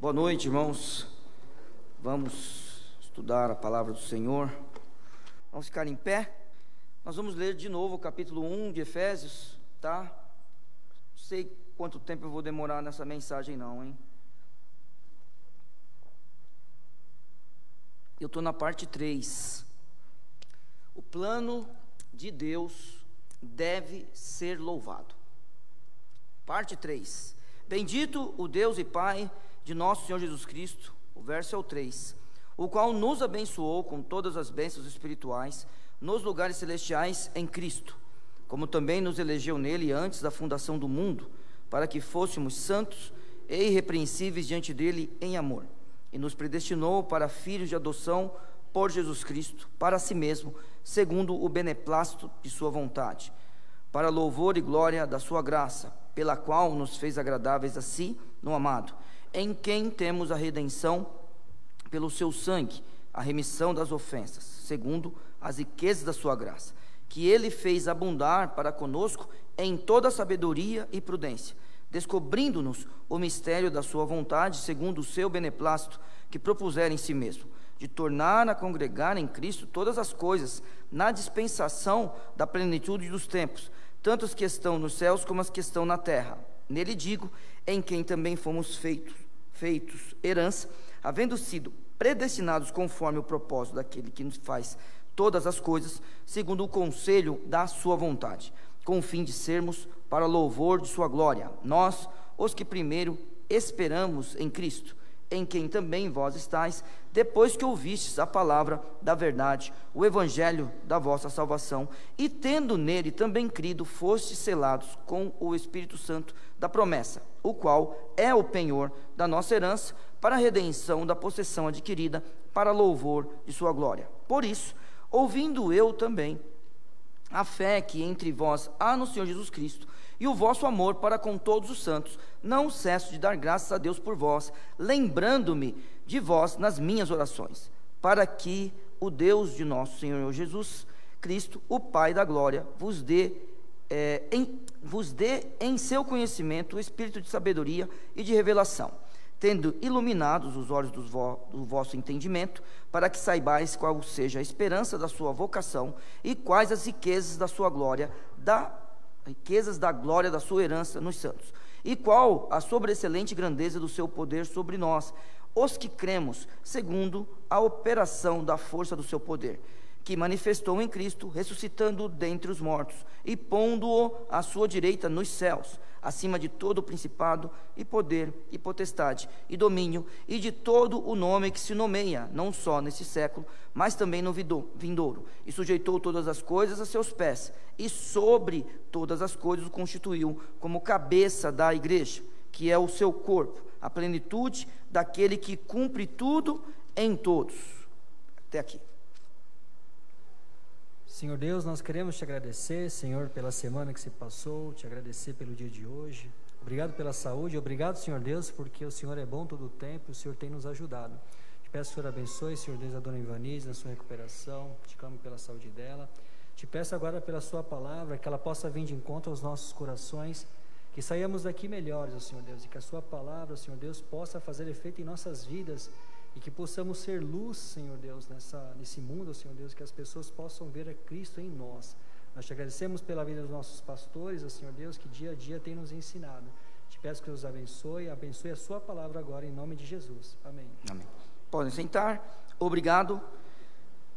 Boa noite, irmãos. Vamos estudar a palavra do Senhor. Vamos ficar em pé. Nós vamos ler de novo o capítulo 1 de Efésios, tá? Não sei quanto tempo eu vou demorar nessa mensagem não, hein? Eu estou na parte 3. O plano de Deus deve ser louvado. Parte 3. Bendito o Deus e Pai de nosso Senhor Jesus Cristo, o verso é o 3, o qual nos abençoou com todas as bênçãos espirituais nos lugares celestiais em Cristo, como também nos elegeu nele antes da fundação do mundo, para que fôssemos santos e irrepreensíveis diante dele em amor, e nos predestinou para filhos de adoção por Jesus Cristo, para si mesmo, segundo o beneplácito de sua vontade, para louvor e glória da sua graça, pela qual nos fez agradáveis a si no amado, em quem temos a redenção pelo seu sangue, a remissão das ofensas, segundo as riquezas da sua graça, que ele fez abundar para conosco em toda sabedoria e prudência, descobrindo-nos o mistério da sua vontade, segundo o seu beneplácito, que propusera em si mesmo, de tornar a congregar em Cristo todas as coisas, na dispensação da plenitude dos tempos, tanto as que estão nos céus como as que estão na terra. Nele digo, em quem também fomos feitos herança, havendo sido predestinados conforme o propósito daquele que nos faz todas as coisas, segundo o conselho da sua vontade, com o fim de sermos para louvor de sua glória, nós, os que primeiro esperamos em Cristo, em quem também vós estáis, depois que ouvistes a palavra da verdade, o evangelho da vossa salvação, e tendo nele também crido, fostes selados com o Espírito Santo da promessa, o qual é o penhor da nossa herança, para a redenção da possessão adquirida, para louvor de sua glória. Por isso, ouvindo eu também a fé que entre vós há no Senhor Jesus Cristo, e o vosso amor para com todos os santos, não cesso de dar graças a Deus por vós, lembrando-me de vós nas minhas orações, para que o Deus de nosso Senhor Jesus Cristo, o Pai da glória, vos dê em seu conhecimento o espírito de sabedoria e de revelação, tendo iluminados os olhos do vosso entendimento, para que saibais qual seja a esperança da sua vocação e quais as riquezas da sua glória, riquezas da glória da sua herança nos santos, e qual a sobreexcelente grandeza do seu poder sobre nós, os que cremos, segundo a operação da força do seu poder, que manifestou em Cristo, ressuscitando dentre os mortos, e pondo-o à sua direita nos céus, acima de todo o principado, e poder, e potestade, e domínio, e de todo o nome que se nomeia, não só nesse século, mas também no vindouro, e sujeitou todas as coisas a seus pés, e sobre todas as coisas o constituiu como cabeça da igreja, que é o seu corpo, a plenitude daquele que cumpre tudo em todos. Até aqui. Senhor Deus, nós queremos te agradecer, Senhor, pela semana que se passou, te agradecer pelo dia de hoje. Obrigado pela saúde, obrigado, Senhor Deus, porque o Senhor é bom todo o tempo, o Senhor tem nos ajudado. Te peço, Senhor, abençoe, Senhor Deus, a dona Ivanise na sua recuperação, te clamo pela saúde dela. Te peço agora pela sua palavra, que ela possa vir de encontro aos nossos corações, que saiamos daqui melhores, Senhor Deus, e que a sua palavra, Senhor Deus, possa fazer efeito em nossas vidas, e que possamos ser luz, Senhor Deus, nesse mundo, Senhor Deus, que as pessoas possam ver a Cristo em nós. Nós te agradecemos pela vida dos nossos pastores, Senhor Deus, que dia a dia tem nos ensinado. Te peço que os abençoe a sua palavra agora, em nome de Jesus. Amém. Amém. Podem sentar. Obrigado.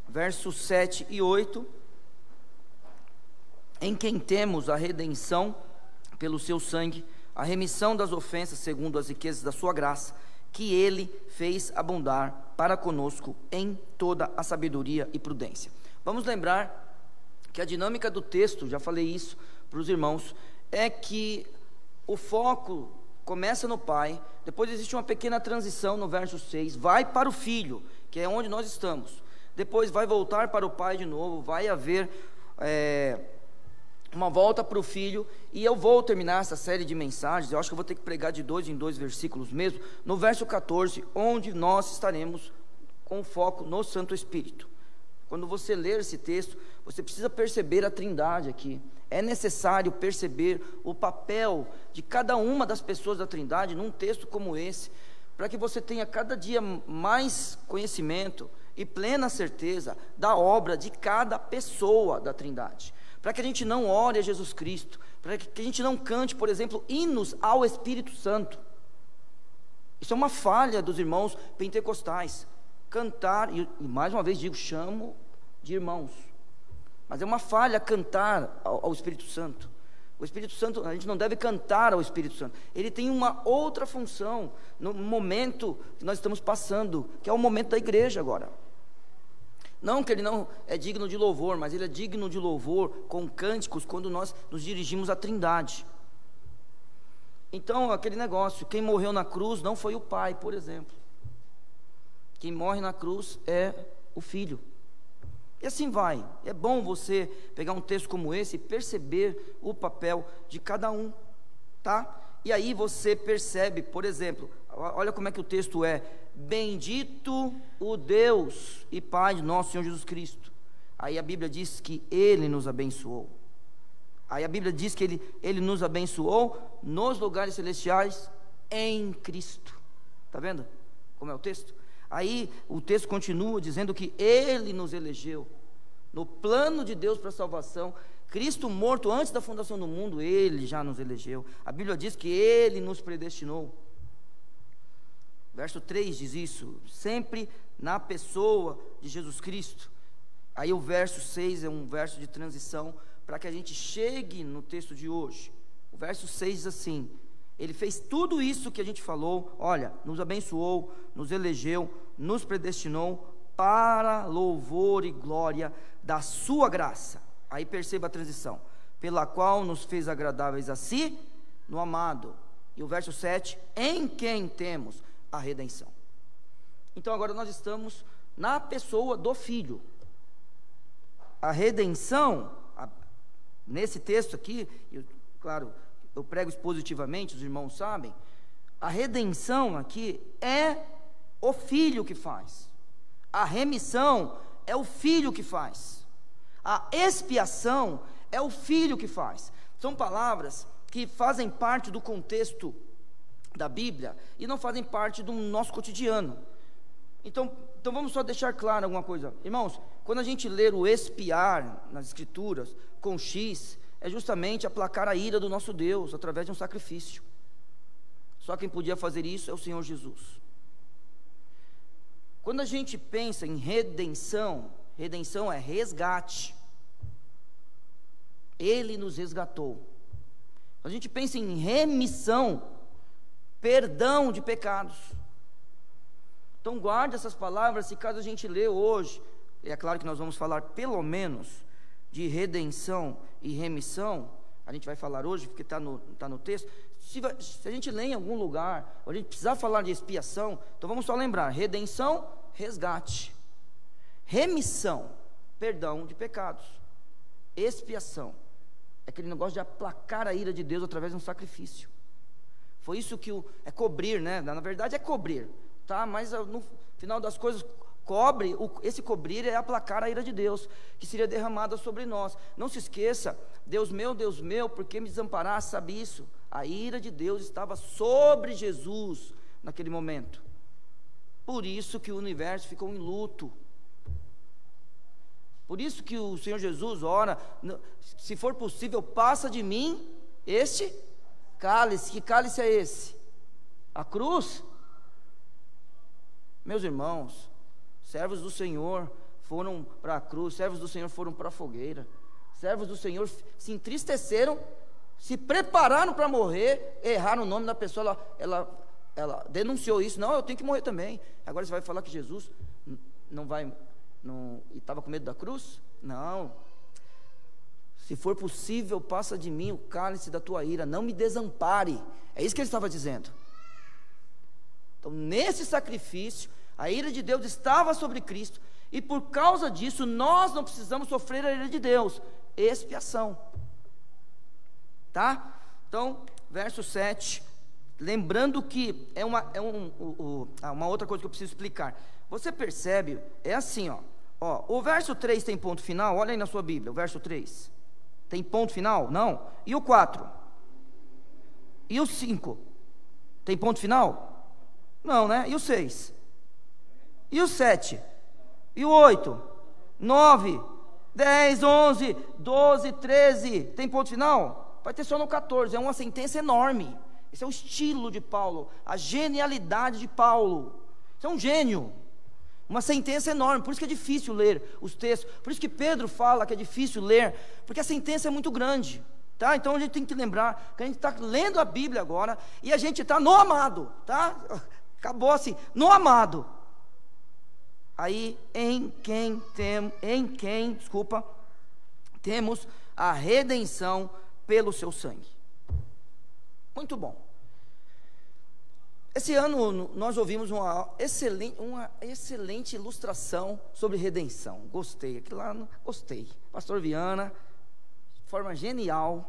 Versos 7 e 8. Em quem temos a redenção pelo seu sangue, a remissão das ofensas segundo as riquezas da sua graça, que ele fez abundar para conosco em toda a sabedoria e prudência. Vamos lembrar que a dinâmica do texto, já falei isso para os irmãos, é que o foco começa no Pai, depois existe uma pequena transição no verso 6, vai para o Filho, que é onde nós estamos, depois vai voltar para o Pai de novo, vai haver uma volta para o Filho, e eu vou terminar essa série de mensagens, eu acho que eu vou ter que pregar de 2 em 2 versículos mesmo, no verso 14, onde nós estaremos com foco no Santo Espírito. Quando você ler esse texto, você precisa perceber a Trindade aqui, é necessário perceber o papel de cada uma das pessoas da Trindade num texto como esse, para que você tenha cada dia mais conhecimento e plena certeza da obra de cada pessoa da Trindade, para que a gente não ore a Jesus Cristo, para que a gente não cante, por exemplo, hinos ao Espírito Santo. Isso é uma falha dos irmãos pentecostais, cantar, e mais uma vez digo, chamo de irmãos, mas é uma falha cantar ao Espírito Santo. O Espírito Santo, a gente não deve cantar ao Espírito Santo, ele tem uma outra função no momento que nós estamos passando, que é o momento da igreja agora. Não que ele não é digno de louvor, mas ele é digno de louvor com cânticos quando nós nos dirigimos à Trindade. Então, aquele negócio, quem morreu na cruz não foi o Pai, por exemplo. Quem morre na cruz é o Filho. E assim vai. É bom você pegar um texto como esse e perceber o papel de cada um, tá? E aí você percebe, por exemplo, olha como é que o texto é: bendito o Deus e Pai de nosso Senhor Jesus Cristo. Aí a Bíblia diz que Ele nos abençoou. Aí a Bíblia diz que Ele nos abençoou nos lugares celestiais em Cristo. Está vendo como é o texto? Aí o texto continua dizendo que Ele nos elegeu no plano de Deus para a salvação. Cristo morto antes da fundação do mundo, Ele já nos elegeu. A Bíblia diz que Ele nos predestinou. Verso 3 diz isso, sempre na pessoa de Jesus Cristo. Aí o verso 6 é um verso de transição para que a gente chegue no texto de hoje. O verso 6 diz assim: Ele fez tudo isso que a gente falou, olha, nos abençoou, nos elegeu, nos predestinou para louvor e glória da sua graça. Aí perceba a transição: pela qual nos fez agradáveis a si no amado. E o verso 7, em quem temos a redenção. Então agora nós estamos na pessoa do Filho. A redenção, nesse texto aqui, claro, eu prego expositivamente, os irmãos sabem, a redenção aqui é o Filho que faz. A remissão é o Filho que faz. A expiação é o Filho que faz. São palavras que fazem parte do contexto da Bíblia e não fazem parte do nosso cotidiano. Então vamos só deixar claro alguma coisa. Irmãos, quando a gente lê o expiar nas Escrituras com X, é justamente aplacar a ira do nosso Deus através de um sacrifício. Só quem podia fazer isso é o Senhor Jesus. Quando a gente pensa em redenção, redenção é resgate. Ele nos resgatou. Quando a gente pensa em remissão, perdão de pecados. Então guarde essas palavras, se caso a gente lê hoje, é claro que nós vamos falar pelo menos de redenção e remissão, a gente vai falar hoje, porque está no texto. Se a gente lê em algum lugar, ou a gente precisar falar de expiação, então vamos só lembrar: redenção, resgate; remissão, perdão de pecados; expiação é aquele negócio de aplacar a ira de Deus através de um sacrifício. Foi isso que é cobrir, né? Na verdade é cobrir, tá? Mas no final das coisas, esse cobrir é aplacar a ira de Deus, que seria derramada sobre nós. Não se esqueça: Deus meu, por que me desamparaste? Sabe isso? A ira de Deus estava sobre Jesus naquele momento. Por isso que o universo ficou em luto. Por isso que o Senhor Jesus ora: se for possível, passa de mim este cálice. Que cálice é esse? A cruz? Meus irmãos, servos do Senhor foram para a cruz, servos do Senhor foram para a fogueira, servos do Senhor se entristeceram, se prepararam para morrer, erraram o nome da pessoa, ela denunciou isso: não, eu tenho que morrer também. Agora você vai falar que Jesus e estava com medo da cruz? Não. Se for possível, passa de mim o cálice da tua ira, não me desampare. É isso que ele estava dizendo. Então, nesse sacrifício, a ira de Deus estava sobre Cristo, e por causa disso, nós não precisamos sofrer a ira de Deus. Expiação. Tá? Então, verso 7, lembrando que uma outra coisa que eu preciso explicar. Você percebe, é assim, ó, o verso 3 tem ponto final. Olha aí na sua Bíblia, o verso 3 tem ponto final? Não. E o 4? E o 5? Tem ponto final? Não, né? E o 6? E o 7? E o 8? 9? 10, 11, 12, 13. Tem ponto final? Vai ter só no 14. É uma sentença enorme. Esse é o estilo de Paulo, a genialidade de Paulo. Isso é um gênio. Uma sentença enorme. Por isso que é difícil ler os textos. Por isso que Pedro fala que é difícil ler, porque a sentença é muito grande. Tá? Então a gente tem que lembrar que a gente está lendo a Bíblia agora e a gente está no amado, tá? Acabou assim, no amado. Aí em quem temos a redenção pelo seu sangue. Muito bom. Esse ano nós ouvimos uma excelente ilustração sobre redenção. Gostei, aquilo lá, gostei. Pastor Viana, de forma genial,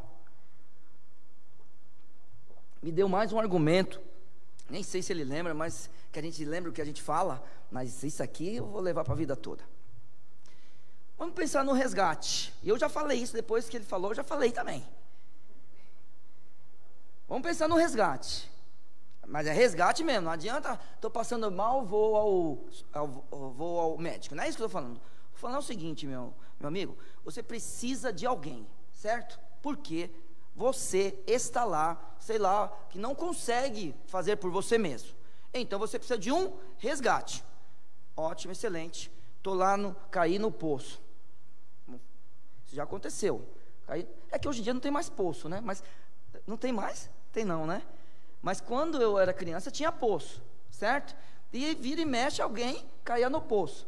me deu mais um argumento. Nem sei se ele lembra, mas que a gente lembra o que a gente fala. Mas isso aqui eu vou levar para a vida toda. Vamos pensar no resgate. E eu já falei isso, depois que ele falou, eu já falei também. Vamos pensar no resgate. Mas é resgate mesmo, não adianta, estou passando mal, vou ao médico. Não é isso que eu estou falando. Vou falar o seguinte, meu amigo, você precisa de alguém, certo? Porque você está lá, sei lá, que não consegue fazer por você mesmo. Então você precisa de um resgate. Ótimo, excelente. Estou lá, caí no poço. Isso já aconteceu. É que hoje em dia não tem mais poço, né? Mas não tem mais? Tem não, né? Mas quando eu era criança tinha poço, certo? E vira e mexe alguém caía no poço.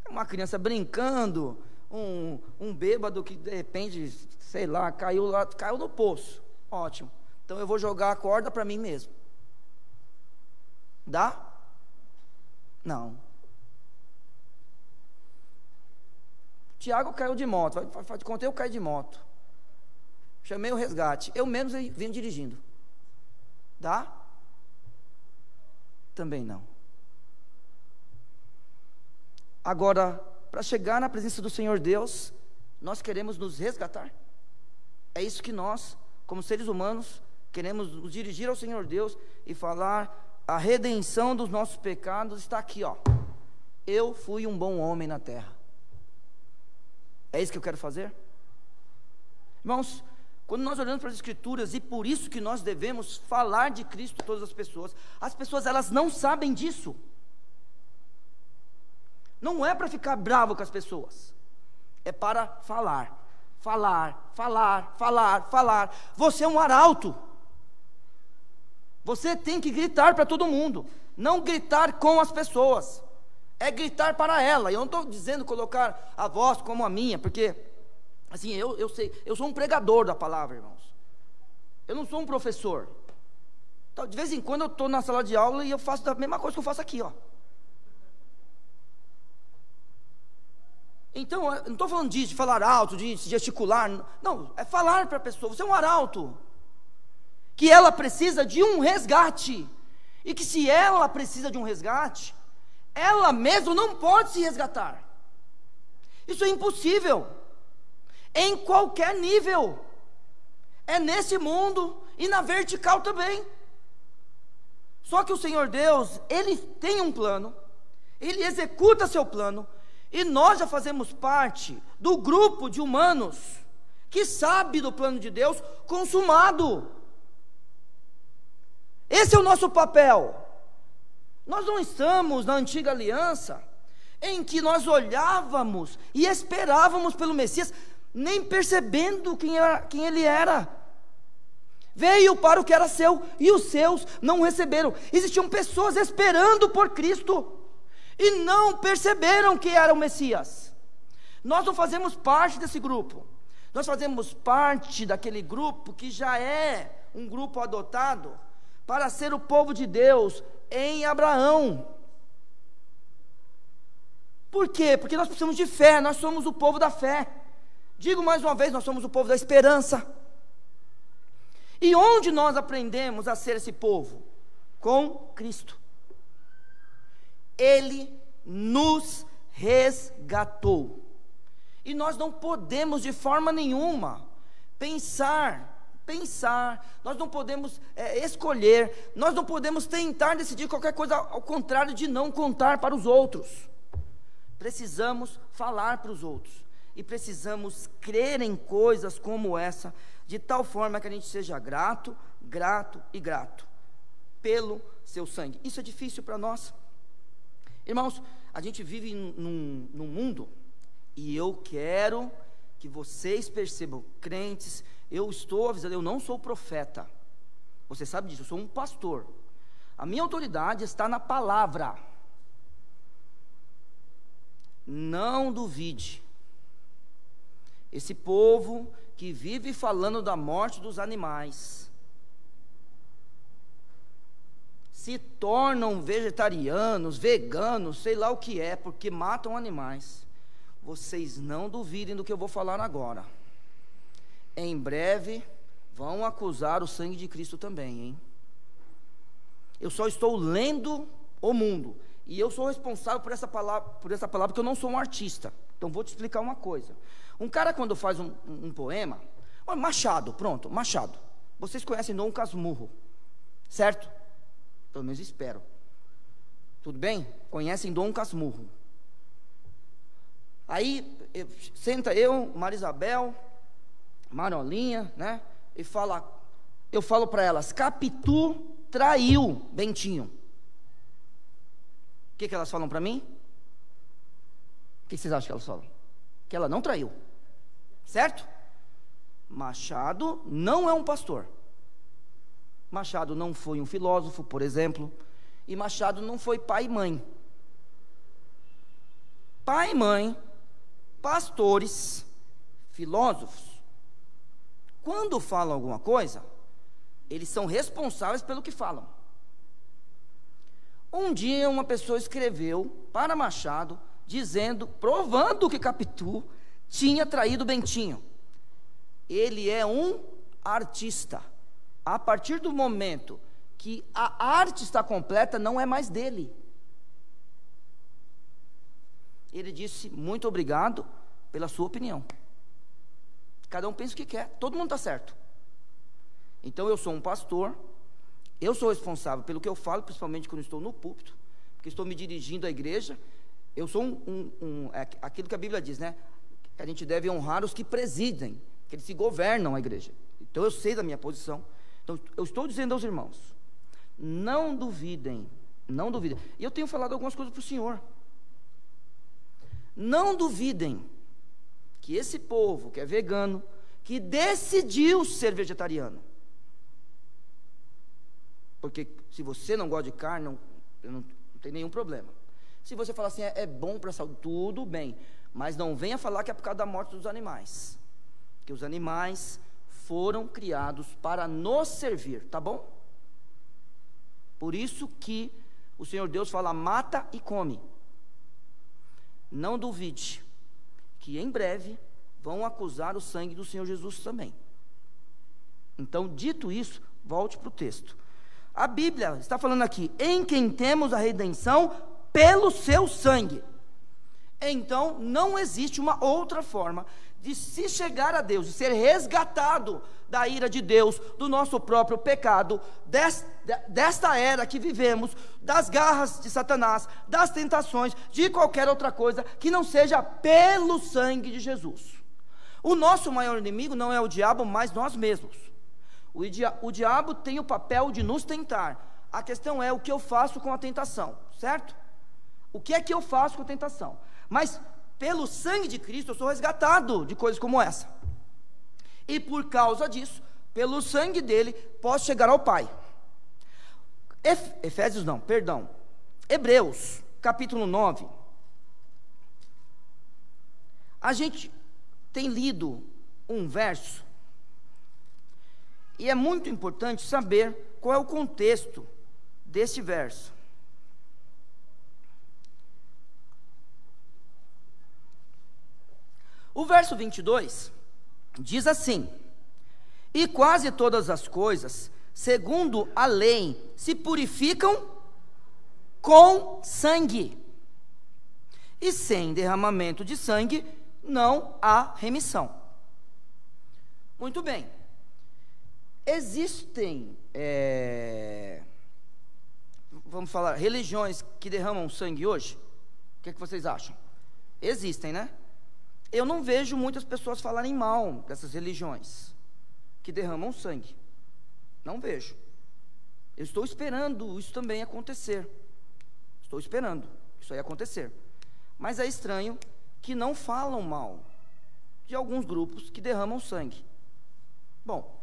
Uma criança brincando, um bêbado que de repente, sei lá, caiu no poço. Ótimo. Então eu vou jogar a corda para mim mesmo. Dá? Não. Tiago caiu de moto. Contei, eu caí de moto. Chamei o resgate. Eu mesmo vim dirigindo. Dá? Também não. Agora, para chegar na presença do Senhor Deus, nós queremos nos resgatar. É isso que nós, como seres humanos, queremos nos dirigir ao Senhor Deus e falar: a redenção dos nossos pecados está aqui, ó. Eu fui um bom homem na terra. É isso que eu quero fazer? Irmãos, quando nós olhamos para as Escrituras, e por isso que nós devemos falar de Cristo a todas as pessoas elas não sabem disso. Não é para ficar bravo com as pessoas, é para falar. Você é um arauto. Você tem que gritar para todo mundo, não gritar com as pessoas, é gritar para ela. Eu não estou dizendo colocar a voz como a minha, porque assim, eu sei, eu sou um pregador da palavra, irmãos. Eu não sou um professor. Então, de vez em quando eu estou na sala de aula e eu faço a mesma coisa que eu faço aqui, ó. Então, eu não estou falando disso, de falar alto, de gesticular. Não, é falar para a pessoa. Você é um arauto. Que ela precisa de um resgate. E que se ela precisa de um resgate, ela mesma não pode se resgatar. Isso é impossível. Em qualquer nível. É nesse mundo e na vertical também. Só que o Senhor Deus, Ele tem um plano, Ele executa seu plano, e nós já fazemos parte do grupo de humanos que sabe do plano de Deus consumado. Esse é o nosso papel. Nós não estamos na antiga aliança, em que nós olhávamos e esperávamos pelo Messias, nem percebendo quem ele era. Veio para o que era seu, e os seus não receberam. Existiam pessoas esperando por Cristo, e não perceberam que era o Messias. Nós não fazemos parte desse grupo. Nós fazemos parte daquele grupo que já é um grupo adotado para ser o povo de Deus em Abraão. Por quê? Porque nós precisamos de fé, nós somos o povo da fé. Digo mais uma vez, nós somos o povo da esperança. E onde nós aprendemos a ser esse povo? Com Cristo. Ele nos resgatou. E nós não podemos de forma nenhuma pensar pensar, nós não podemos escolher, nós não podemos tentar decidir qualquer coisa, ao contrário de não contar para os outros. Precisamos falar para os outros, e precisamos crer em coisas como essa, de tal forma que a gente seja grato, grato e grato, pelo seu sangue. Isso é difícil para nós. Irmãos, a gente vive num mundo, e eu quero que vocês percebam, crentes, eu estou avisando, eu não sou profeta, você sabe disso, eu sou um pastor, a minha autoridade está na palavra. Não duvide, esse povo que vive falando da morte dos animais, se tornam vegetarianos, veganos, sei lá o que é, porque matam animais. Vocês não duvidem do que eu vou falar agora. Em breve vão acusar o sangue de Cristo também, hein? Eu só estou lendo o mundo, e eu sou responsável por essa palavra, porque eu não sou um artista. Então vou te explicar uma coisa. Um cara, quando faz um poema, Machado, pronto, Machado. Vocês conhecem Dom Casmurro, certo? Pelo menos espero. Tudo bem? Conhecem Dom Casmurro. Aí senta eu, Marisabel, Marolinha, né? E eu falo para elas: Capitu traiu Bentinho. O que elas falam para mim? O que vocês acham que elas falam? Que ela não traiu, certo? Machado não é um pastor. Machado não foi um filósofo, por exemplo. E Machado não foi pai e mãe. Pai e mãe, pastores, filósofos, quando falam alguma coisa, eles são responsáveis pelo que falam. Um dia uma pessoa escreveu para Machado, provando que Capitu tinha traído Bentinho. Ele é um artista. A partir do momento que a arte está completa, não é mais dele. Ele disse: muito obrigado pela sua opinião. Cada um pensa o que quer, todo mundo está certo. Então eu sou um pastor, eu sou responsável pelo que eu falo, principalmente quando estou no púlpito, porque estou me dirigindo à igreja. Eu sou aquilo que a Bíblia diz, né? Que a gente deve honrar os que presidem, que eles se governam a igreja. Então eu sei da minha posição. Então eu estou dizendo aos irmãos: não duvidem, não duvidem. E eu tenho falado algumas coisas para o Senhor. Não duvidem que esse povo que é vegano, que decidiu ser vegetariano, porque se você não gosta de carne, não tem nenhum problema. Se você falar assim, é bom para a saúde, tudo bem, mas não venha falar que é por causa da morte dos animais, que os animais foram criados para nos servir, tá bom? Por isso que o Senhor Deus fala: mata e come. Não duvide que em breve vão acusar o sangue do Senhor Jesus também. Então, dito isso, volte para o texto. A Bíblia está falando aqui: em quem temos a redenção pelo seu sangue. Então, não existe uma outra forma de se chegar a Deus, de ser resgatado da ira de Deus, do nosso próprio pecado, desta era que vivemos, das garras de Satanás, das tentações, de qualquer outra coisa, que não seja pelo sangue de Jesus. O nosso maior inimigo não é o diabo, mas nós mesmos. O diabo tem o papel de nos tentar. A questão é o que eu faço com a tentação, certo? O que é que eu faço com a tentação? Mas pelo sangue de Cristo eu sou resgatado de coisas como essa. E por causa disso, pelo sangue dele, posso chegar ao Pai. Hebreus, capítulo 9. A gente tem lido um verso, e é muito importante saber qual é o contexto deste verso. O verso 22 diz assim: e quase todas as coisas, segundo a lei, se purificam com sangue, e sem derramamento de sangue não há remissão. Muito bem. existem, vamos falar, religiões que derramam sangue hoje? O que vocês acham? Existem, né? Eu não vejo muitas pessoas falarem mal dessas religiões que derramam sangue. Não vejo. Eu estou esperando isso também acontecer. Estou esperando isso aí acontecer. Mas é estranho que não falam mal de alguns grupos que derramam sangue. Bom,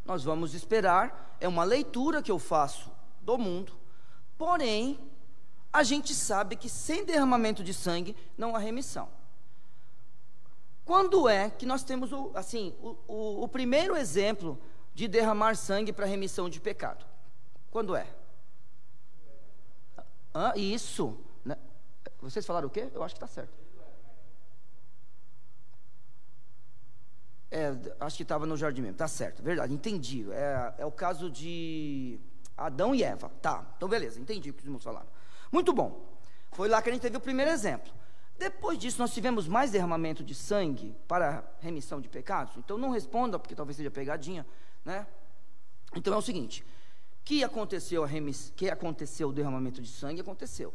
nós vamos esperar, é uma leitura que eu faço do mundo, porém, a gente sabe que sem derramamento de sangue não há remissão. Quando é que nós temos o primeiro exemplo de derramar sangue para remissão de pecado? Quando é? Isso. Né? Vocês falaram o quê? Eu acho que está certo. Acho que estava no jardim mesmo, está certo, verdade, entendi. É o caso de Adão e Eva. Tá, então beleza, entendi o que os irmãos falaram. Muito bom. Foi lá que a gente teve o primeiro exemplo. Depois disso, nós tivemos mais derramamento de sangue para remissão de pecados? Então não responda, porque talvez seja pegadinha, né? Então é o seguinte: que aconteceu o derramamento de sangue? Aconteceu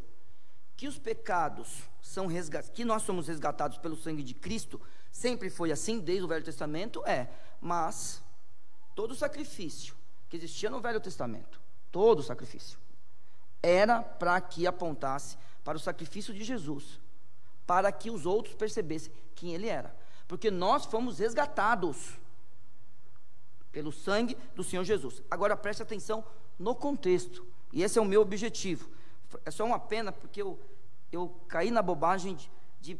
que os pecados são resgatados, que nós somos resgatados pelo sangue de Cristo. Sempre foi assim, desde o Velho Testamento, mas todo sacrifício que existia no Velho Testamento, todo sacrifício, era para que apontasse para o sacrifício de Jesus, para que os outros percebessem quem Ele era, porque nós fomos resgatados pelo sangue do Senhor Jesus. Agora preste atenção no contexto, e esse é o meu objetivo. É só uma pena, porque eu caí na bobagem de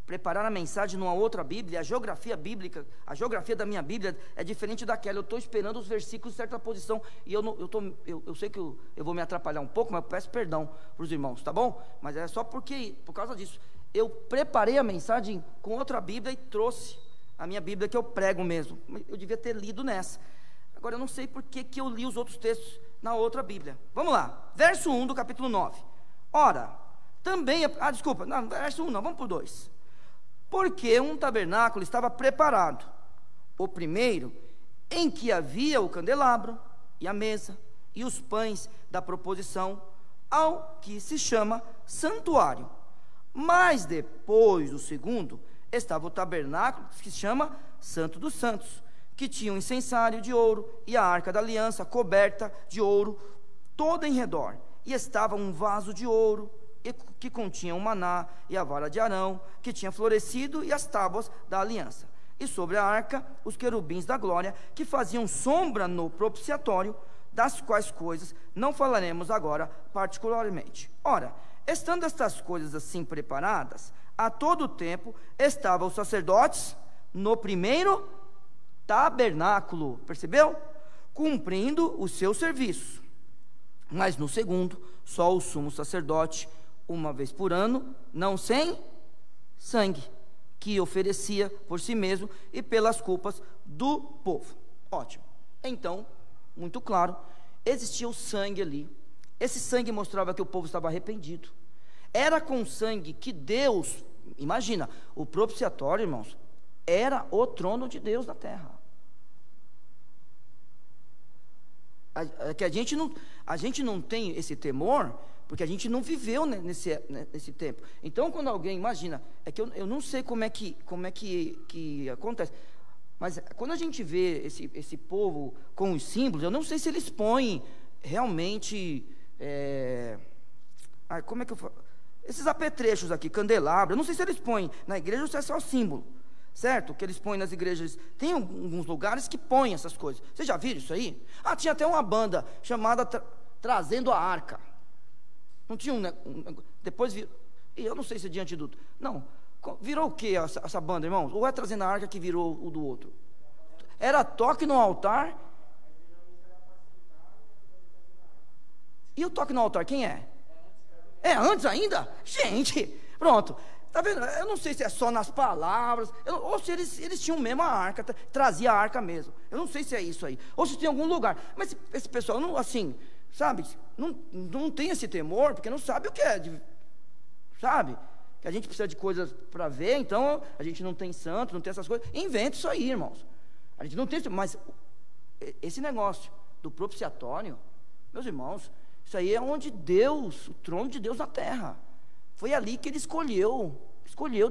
preparar a mensagem numa outra Bíblia. A geografia bíblica, a geografia da minha Bíblia é diferente daquela. Eu estou esperando os versículos em certa posição, e eu sei que eu vou me atrapalhar um pouco, mas eu peço perdão para os irmãos, tá bom? Mas é só por causa disso. Eu preparei a mensagem com outra Bíblia e trouxe a minha Bíblia que eu prego mesmo. Eu devia ter lido nessa. Agora eu não sei por que eu li os outros textos na outra Bíblia. Vamos lá, verso 1 do capítulo 9. Ora, também, não, verso 1 não, vamos para o 2. Porque um tabernáculo estava preparado, o primeiro, em que havia o candelabro, e a mesa, e os pães da proposição, ao que se chama santuário. Mas depois, o segundo, estava o tabernáculo, que se chama Santo dos Santos, que tinha um incensário de ouro, e a arca da aliança, coberta de ouro, toda em redor. E estava um vaso de ouro, que continha o maná e a vara de Arão, que tinha florescido, e as tábuas da aliança. E sobre a arca, os querubins da glória, que faziam sombra no propiciatório, das quais coisas não falaremos agora particularmente. Ora, estando estas coisas assim preparadas, a todo tempo estavam os sacerdotes no primeiro tabernáculo, percebeu? Cumprindo o seu serviço. Mas no segundo, só o sumo sacerdote, uma vez por ano, não sem sangue, que oferecia por si mesmo e pelas culpas do povo. Ótimo. Então, muito claro, existia o sangue ali. Esse sangue mostrava que o povo estava arrependido. Era com sangue que Deus, imagina, o propiciatório, irmãos, era o trono de Deus na terra. Que a gente não tem esse temor, porque a gente não viveu nesse tempo. Então, quando alguém, imagina, é que eu não sei como é que acontece, mas quando a gente vê esse povo com os símbolos, eu não sei se eles põem realmente, como é que eu falo? Esses apetrechos aqui, candelabro, eu não sei se eles põem na igreja ou se é só símbolo, certo? Que eles põem nas igrejas. Tem alguns lugares que põem essas coisas. Vocês já viram isso aí? Tinha até uma banda chamada Trazendo a Arca. Não tinha depois virou, e eu não sei se é diante do... Não, virou o que essa banda, irmãos? Ou é Trazendo a Arca que virou o do outro? Era toque no altar. E o toque no altar, quem é? É antes ainda? Gente, pronto. Tá vendo? Eu não sei se é só nas palavras, ou se eles tinham mesmo a arca, trazia a arca mesmo. Eu não sei se é isso aí, ou se tem algum lugar. Mas esse pessoal, não, assim, sabe, não tem esse temor, porque não sabe o que é, sabe? Que a gente precisa de coisas para ver, então a gente não tem santo, não tem essas coisas. Inventa isso aí, irmãos. A gente não tem, mas esse negócio do propiciatório, meus irmãos, isso aí é onde Deus, o trono de Deus na terra. Foi ali que ele escolheu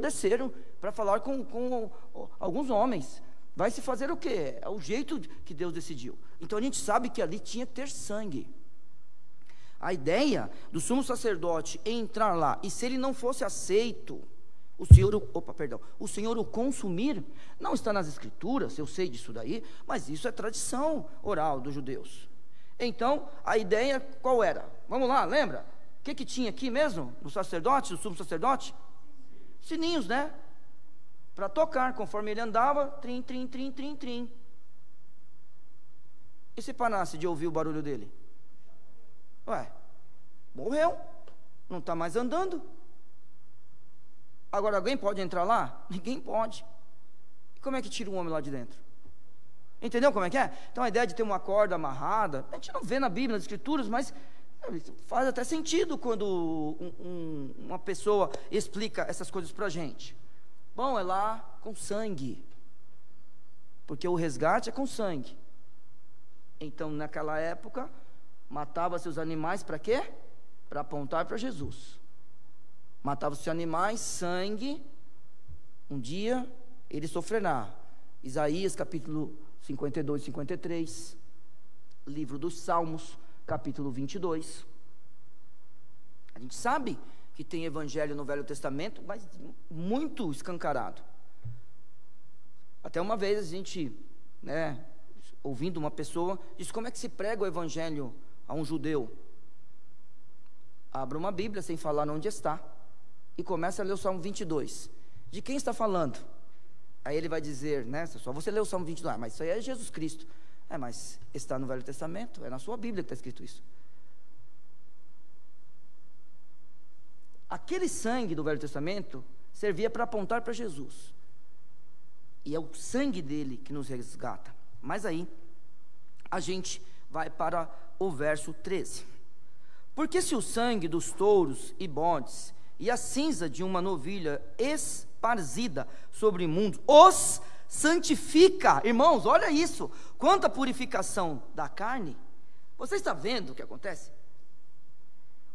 descer para falar com alguns homens. Vai se fazer o quê? É o jeito que Deus decidiu. Então a gente sabe que ali tinha que ter sangue. A ideia do sumo sacerdote entrar lá, e se ele não fosse aceito, o Senhor o consumir, não está nas escrituras, eu sei disso daí, mas isso é tradição oral dos judeus. Então, a ideia qual era? Vamos lá, lembra? O que tinha aqui mesmo, no sacerdote, no sumo sacerdote? Sininhos, né? Para tocar, conforme ele andava, trim, trim, trim, trim, trim. E se parasse de ouvir o barulho dele? Ué, morreu, não está mais andando. Agora, alguém pode entrar lá? Ninguém pode. E como é que tira um homem lá de dentro? Entendeu como é que é? Então a ideia de ter uma corda amarrada, a gente não vê na Bíblia, nas escrituras, mas faz até sentido quando uma pessoa explica essas coisas para a gente. Bom, é lá com sangue, porque o resgate é com sangue. Então naquela época, matava seus animais para quê? Para apontar para Jesus. Matava os animais, sangue, um dia ele sofrerá. Isaías capítulo 52 e 53, livro dos Salmos, capítulo 22. A gente sabe que tem evangelho no Velho Testamento, mas muito escancarado. Até uma vez a gente, ouvindo uma pessoa, disse: como é que se prega o evangelho a um judeu? Abra uma Bíblia sem falar onde está e começa a ler o Salmo 22. De quem está falando? Aí ele vai dizer, só você lê o Salmo 22, mas isso aí é Jesus Cristo. Mas está no Velho Testamento, é na sua Bíblia que está escrito isso. Aquele sangue do Velho Testamento servia para apontar para Jesus. E é o sangue dele que nos resgata. Mas aí, a gente vai para o verso 13. Porque se o sangue dos touros e bodes e a cinza de uma novilha esparzida sobre imundos os santifica, irmãos, olha isso, quanta purificação da carne. Você está vendo o que acontece?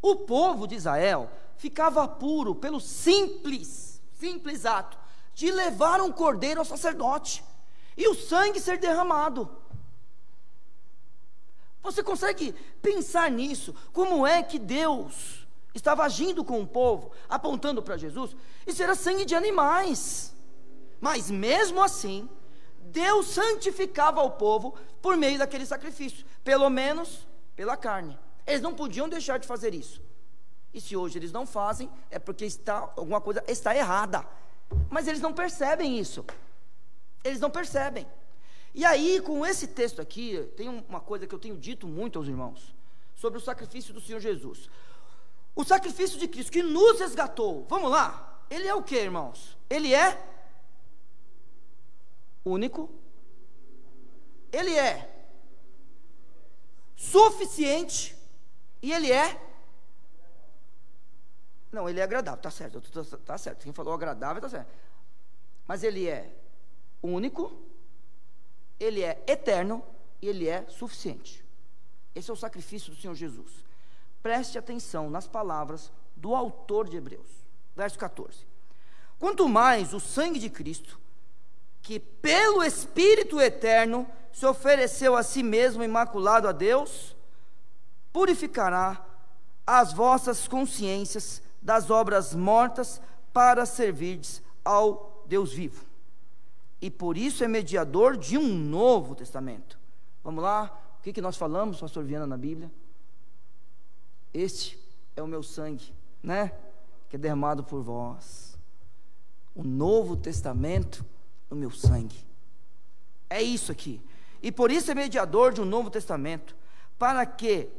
O povo de Israel ficava puro pelo simples ato de levar um cordeiro ao sacerdote e o sangue ser derramado. Você consegue pensar nisso? Como é que Deus estava agindo com o povo, apontando para Jesus? Isso era sangue de animais, mas mesmo assim Deus santificava o povo por meio daquele sacrifício, pelo menos pela carne. Eles não podiam deixar de fazer isso. E se hoje eles não fazem, é porque alguma coisa está errada. Mas eles não percebem isso. Eles não percebem. E aí, com esse texto aqui, tem uma coisa que eu tenho dito muito aos irmãos, sobre o sacrifício do Senhor Jesus. O sacrifício de Cristo que nos resgatou, vamos lá, ele é o que, irmãos? Ele é único, ele é suficiente, e ele é, não, ele é agradável, está certo, quem falou agradável está certo, mas ele é único, ele é eterno, e ele é suficiente. Esse é o sacrifício do Senhor Jesus. Preste atenção nas palavras do autor de Hebreus, verso 14. Quanto mais o sangue de Cristo, que pelo Espírito eterno se ofereceu a si mesmo imaculado a Deus, purificará as vossas consciências das obras mortas para servirdes ao Deus vivo. E por isso é mediador de um novo testamento. Vamos lá, o que nós falamos, pastor Viana, na Bíblia? Este é o meu sangue, que é derramado por vós. O novo testamento no meu sangue. É isso aqui. E por isso é mediador de um novo testamento, para que,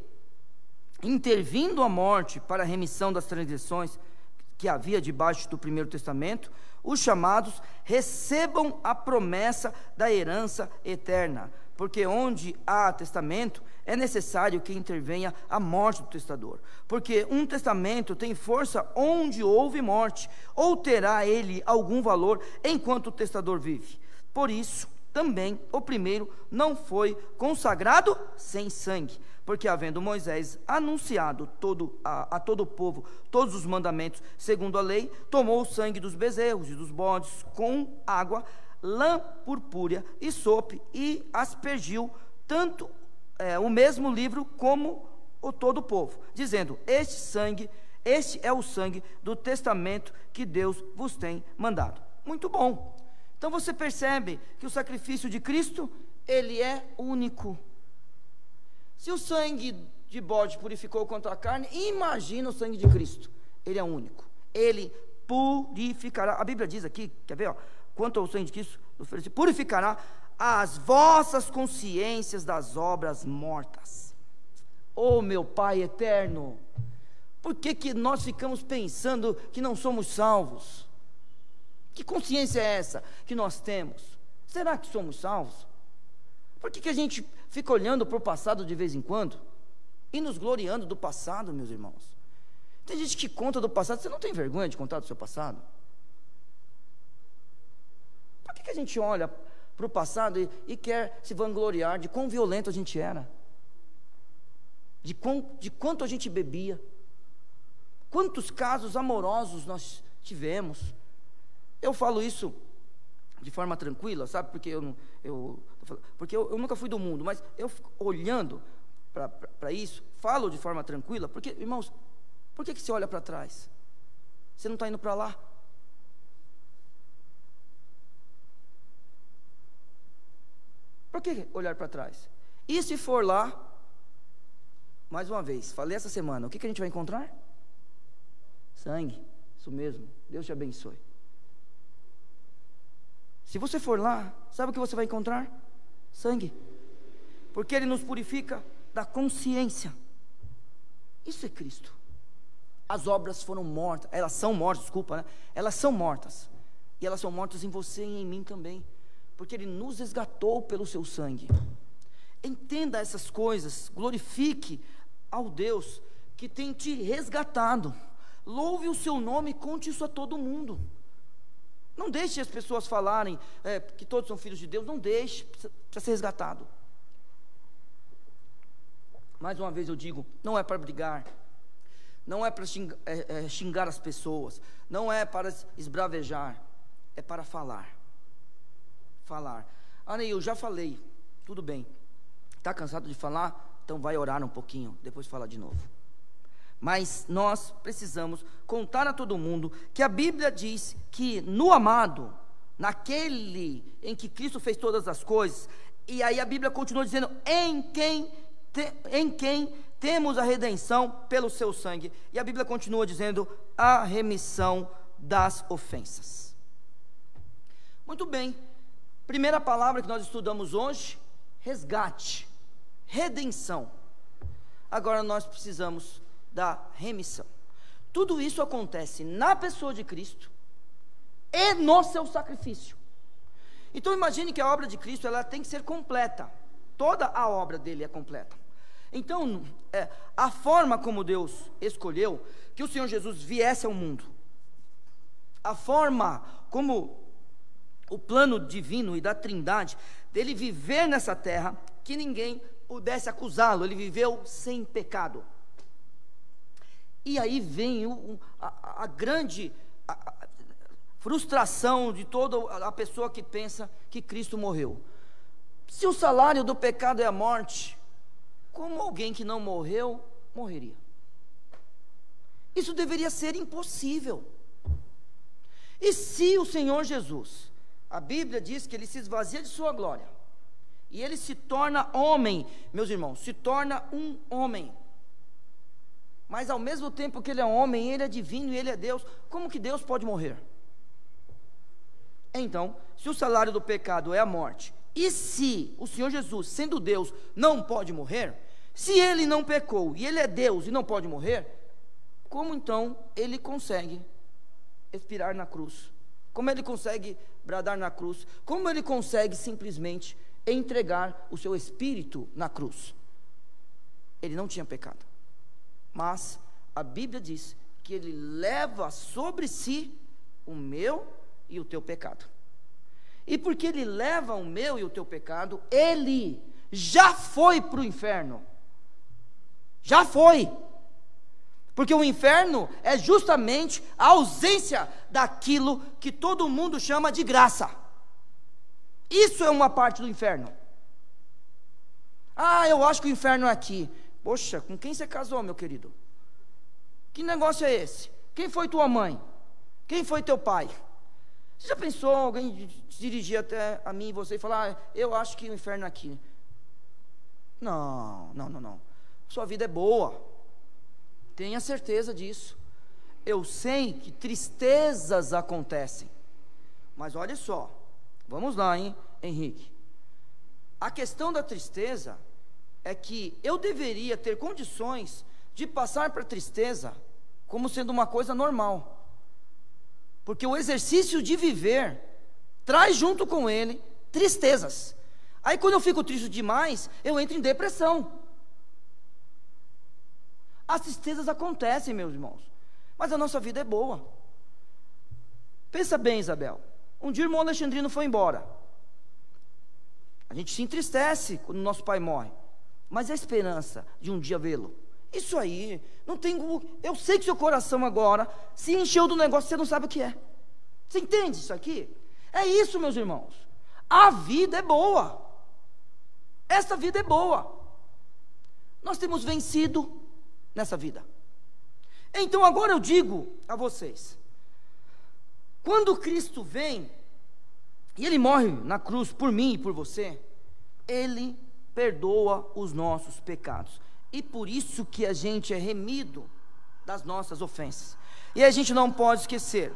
intervindo a morte para a remissão das transgressões que havia debaixo do primeiro testamento, os chamados recebam a promessa da herança eterna, porque onde há testamento, é necessário que intervenha a morte do testador, porque um testamento tem força onde houve morte, ou terá ele algum valor enquanto o testador vive. Por isso, também o primeiro não foi consagrado sem sangue, porque havendo Moisés anunciado a todo o povo todos os mandamentos segundo a lei, tomou o sangue dos bezerros e dos bodes com água, lã purpúrea e sope, e aspergiu tanto o mesmo livro como o todo o povo, dizendo: este é o sangue do testamento que Deus vos tem mandado. Muito bom. Então você percebe que o sacrifício de Cristo, ele é único. Se o sangue de bode purificou contra a carne, imagina o sangue de Cristo. Ele é único. Ele purificará. A Bíblia diz aqui, quer ver? Quanto ao sangue de Cristo, purificará as vossas consciências das obras mortas. Oh, meu Pai eterno, por que nós ficamos pensando que não somos salvos? Que consciência é essa que nós temos? Será que somos salvos? Por que a gente fica olhando para o passado de vez em quando e nos gloriando do passado, meus irmãos? Tem gente que conta do passado. Você não tem vergonha de contar do seu passado? Por que a gente olha para o passado e quer se vangloriar de quão violento a gente era? De quanto a gente bebia? Quantos casos amorosos nós tivemos? Eu falo isso de forma tranquila, sabe? Porque eu nunca fui do mundo, mas eu fico olhando para isso, falo de forma tranquila, porque, irmãos, por que você olha para trás? Você não está indo para lá? Por que olhar para trás? E se for lá, mais uma vez, falei essa semana, o que a gente vai encontrar? Sangue, isso mesmo, Deus te abençoe. Se você for lá, sabe o que você vai encontrar? Sangue, porque Ele nos purifica da consciência. Isso é Cristo. As obras foram mortas, elas são mortas, desculpa, né? Elas são mortas, e elas são mortas em você e em mim também, porque Ele nos resgatou pelo seu sangue. Entenda essas coisas, glorifique ao Deus que tem te resgatado, louve o seu nome e conte isso a todo mundo. Não deixe as pessoas falarem que todos são filhos de Deus. Não deixe, precisa ser resgatado. Mais uma vez eu digo, não é para brigar, não é para xingar as pessoas, não é para esbravejar, é para falar. Ney, eu já falei, tudo bem, está cansado de falar? Então vai orar um pouquinho, depois fala de novo. Mas nós precisamos contar a todo mundo que a Bíblia diz que no amado, naquele em que Cristo fez todas as coisas, e aí a Bíblia continua dizendo, em quem temos a redenção pelo seu sangue, e a Bíblia continua dizendo, a remissão das ofensas. Muito bem, primeira palavra que nós estudamos hoje, resgate, redenção. Agora nós precisamos da remissão. Tudo isso acontece na pessoa de Cristo e no seu sacrifício. Então imagine que a obra de Cristo, ela tem que ser completa. Toda a obra dele é completa. Então a forma como Deus escolheu que o Senhor Jesus viesse ao mundo, a forma como o plano divino e da Trindade dele viver nessa terra, que ninguém pudesse acusá-lo, ele viveu sem pecado. E aí vem a grande frustração de toda a pessoa que pensa que Cristo morreu. Se o salário do pecado é a morte, como alguém que não morreu, morreria? Isso deveria ser impossível. E se o Senhor Jesus, a Bíblia diz que Ele se esvazia de sua glória, e Ele se torna homem, meus irmãos, se torna um homem, mas ao mesmo tempo que Ele é homem, Ele é divino e Ele é Deus, como que Deus pode morrer? Então, se o salário do pecado é a morte, e se o Senhor Jesus, sendo Deus, não pode morrer, se Ele não pecou, e Ele é Deus e não pode morrer, como então Ele consegue expirar na cruz? Como Ele consegue bradar na cruz? Como Ele consegue simplesmente entregar o seu espírito na cruz? Ele não tinha pecado. Mas a Bíblia diz que Ele leva sobre si o meu e o teu pecado. e porque ele leva o meu e o teu pecado, ele já foi para o inferno. Já foi. Porque o inferno é justamente a ausência daquilo que todo mundo chama de graça. Isso é uma parte do inferno. Ah, eu acho que o inferno é aqui. Poxa, com quem você casou, meu querido? Que negócio é esse? Quem foi tua mãe? Quem foi teu pai? Você já pensou alguém se dirigir até a mim e você e falar, eu acho que o inferno é aqui? Não. Sua vida é boa. Tenha certeza disso. Eu sei que tristezas acontecem. Mas olha só, vamos lá, hein, Henrique? A questão da tristeza é que eu deveria ter condições de passar para a tristeza como sendo uma coisa normal. Porque o exercício de viver traz junto com ele tristezas. Aí quando eu fico triste demais, eu entro em depressão. As tristezas acontecem, meus irmãos, mas a nossa vida é boa. Pensa bem, Isabel. Um dia o irmão Alexandrino foi embora. A gente se entristece quando o nosso pai morre, mas a esperança de um dia vê-lo, isso aí, não tem. Eu sei que seu coração agora se encheu do negócio que você não sabe o que é. Você entende isso aqui? É isso, meus irmãos. A vida é boa. Essa vida é boa. Nós temos vencido nessa vida. Então agora eu digo a vocês, quando Cristo vem e Ele morre na cruz por mim e por você, Ele perdoa os nossos pecados. E por isso que a gente é remido das nossas ofensas. E a gente não pode esquecer,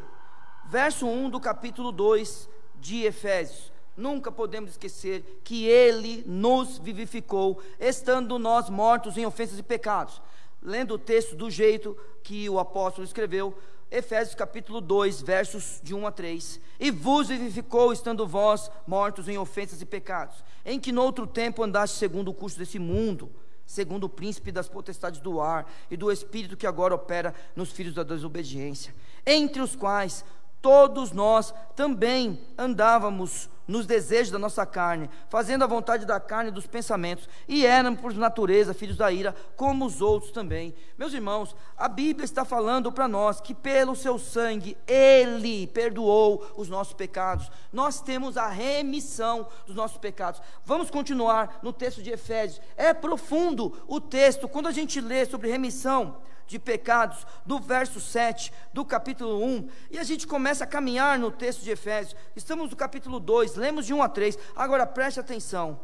verso 1 do capítulo 2 de Efésios, nunca podemos esquecer que Ele nos vivificou, estando nós mortos em ofensas e pecados. Lendo o texto do jeito que o apóstolo escreveu, Efésios capítulo 2, versos de 1 a 3, e vos vivificou, estando vós mortos em ofensas e pecados, em que no outro tempo andaste segundo o curso desse mundo, segundo o príncipe das potestades do ar, e do espírito que agora opera nos filhos da desobediência, entre os quais todos nós também andávamos nos desejos da nossa carne, fazendo a vontade da carne e dos pensamentos, e éramos por natureza filhos da ira, como os outros também. Meus irmãos, a Bíblia está falando para nós que pelo seu sangue Ele perdoou os nossos pecados. Nós temos a remissão dos nossos pecados. Vamos continuar no texto de Efésios. É profundo o texto. Quando a gente lê sobre remissão de pecados, do verso 7 do capítulo 1, e a gente começa a caminhar no texto de Efésios. Estamos no capítulo 2, lemos de 1 a 3, agora preste atenção,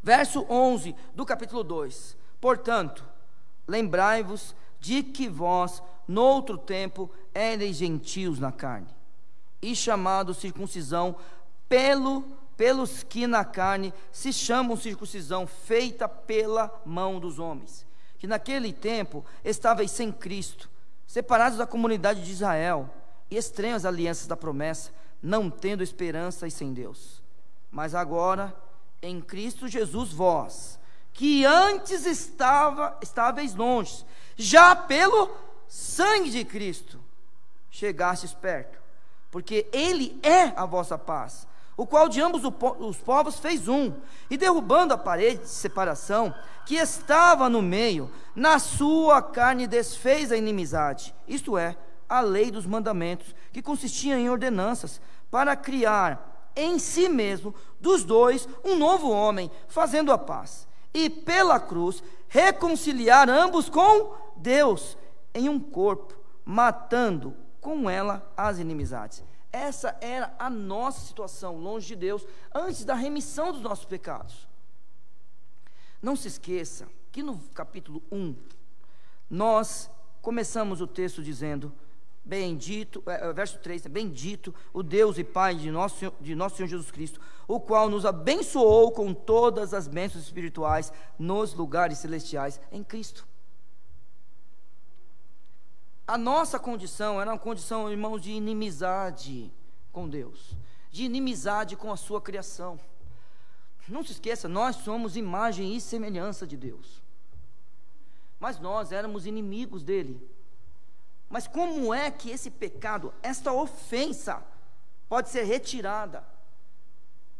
verso 11 do capítulo 2, portanto, lembrai-vos de que vós, noutro tempo, ereis gentios na carne, e chamados circuncisão pelos que na carne se chamam circuncisão, feita pela mão dos homens, que naquele tempo estavais sem Cristo, separados da comunidade de Israel, e estranhos às alianças da promessa, não tendo esperança e sem Deus. Mas agora, em Cristo Jesus, vós, que antes estáveis longe, já pelo sangue de Cristo, chegastes perto, porque Ele é a vossa paz, o qual de ambos os povos fez um, e derrubando a parede de separação que estava no meio, na sua carne desfez a inimizade, isto é, a lei dos mandamentos, que consistia em ordenanças, para criar em si mesmo dos dois um novo homem, fazendo a paz, e pela cruz reconciliar ambos com Deus em um corpo, matando com ela as inimizades. Essa era a nossa situação longe de Deus, antes da remissão dos nossos pecados. Não se esqueça que no capítulo 1, nós começamos o texto dizendo, bendito, verso 3, bendito o Deus e Pai de nosso Senhor Jesus Cristo, o qual nos abençoou com todas as bênçãos espirituais nos lugares celestiais em Cristo. A nossa condição era uma condição, irmãos, de inimizade com Deus, de inimizade com a sua criação. Não se esqueça, nós somos imagem e semelhança de Deus, mas nós éramos inimigos dele. Mas como é que esse pecado, esta ofensa, pode ser retirada?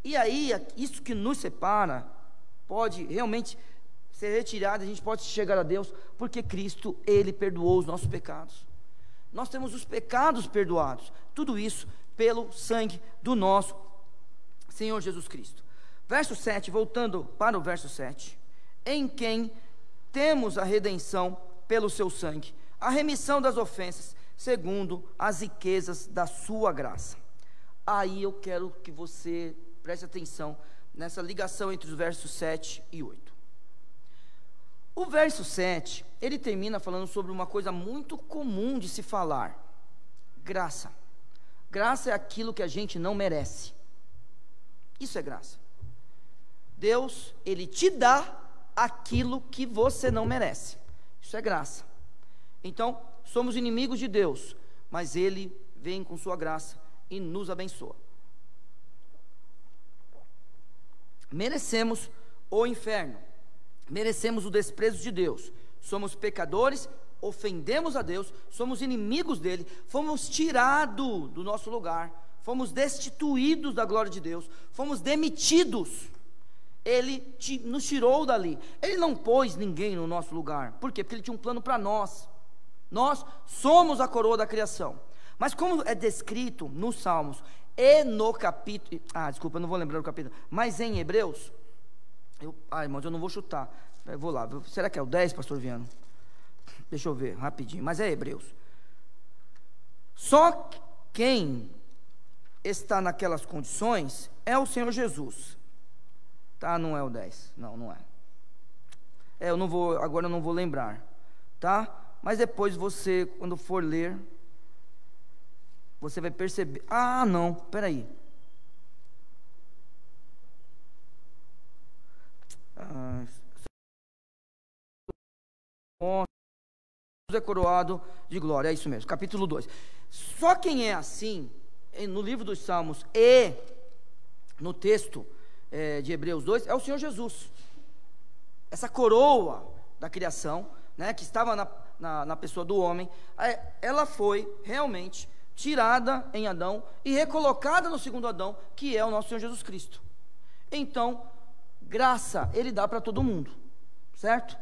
E aí, isso que nos separa pode realmente ser retirado, a gente pode chegar a Deus, porque Cristo, Ele perdoou os nossos pecados. Nós temos os pecados perdoados, tudo isso pelo sangue do nosso Senhor Jesus Cristo. Verso 7, voltando para o verso 7, em quem temos a redenção pelo seu sangue, a remissão das ofensas, segundo as riquezas da sua graça. Aí eu quero que você preste atenção nessa ligação entre os versos 7 e 8. O verso 7, ele termina falando sobre uma coisa muito comum de se falar: graça. Graça é aquilo que a gente não merece. Isso é graça. Deus, Ele te dá aquilo que você não merece. Isso é graça. Então, somos inimigos de Deus, mas Ele vem com sua graça e nos abençoa. Merecemos o inferno, merecemos o desprezo de Deus, somos pecadores, ofendemos a Deus, somos inimigos dele, fomos tirados do nosso lugar, fomos destituídos da glória de Deus, fomos demitidos. Ele nos tirou dali. Ele não pôs ninguém no nosso lugar. Por quê? Porque Ele tinha um plano para nós. Nós somos a coroa da criação. Mas como é descrito nos Salmos e no capítulo... desculpa, eu não vou lembrar o capítulo. Mas em Hebreus... irmãos, eu não vou chutar. Eu vou lá. Será que é o 10, pastor Viano? Deixa eu ver, rapidinho. Mas é Hebreus. Só quem está naquelas condições é o Senhor Jesus. Tá, não é o 10, não é. Agora eu não vou lembrar, tá? Mas depois você, quando for ler, você vai perceber. Não, peraí. É coroado de glória, é isso mesmo, capítulo 2. Só quem é assim, no livro dos Salmos e no texto de Hebreus 2, é o Senhor Jesus. Essa coroa da criação, né, que estava na pessoa do homem, ela foi realmente tirada em Adão e recolocada no segundo Adão, que é o nosso Senhor Jesus Cristo. Então, graça Ele dá para todo mundo, certo?